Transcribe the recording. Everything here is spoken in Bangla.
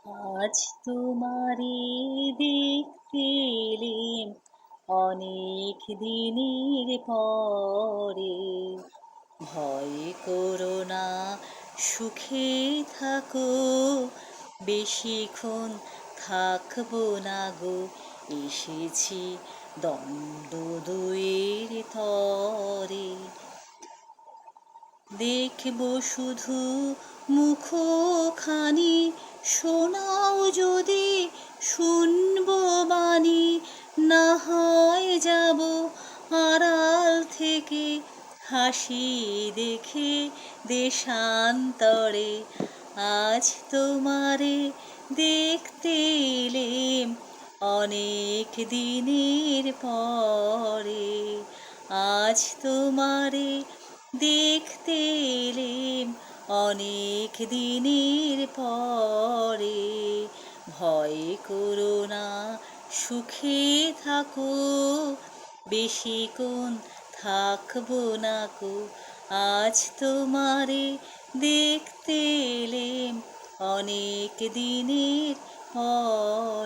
আজ তোমারে দেখতে এলেম অনেক দিনের পরে। ভয় করো না, সুখে থাকো, বেশিক্ষণ থাকবো না গো। এসেছি দ্বন্দ্ব দুয়ের তরে। দেখবো শুধু মুখখানি, শোনাও যদি শুনবো বাণী। না হয় যাব আড়াল থেকে, হাসি দেখে দেশান্তরে। আজ তোমারে দেখতে এলেম অনেক দিনের পরে। আজ তোমারে দেখতে এলেম অনেক দিনের পরে। ভয় করো না, সুখে থাকো, বেশিক্ষণ থাকবো না কো। আজ তোমারে দেখতে এলেম অনেক দিনের পরে।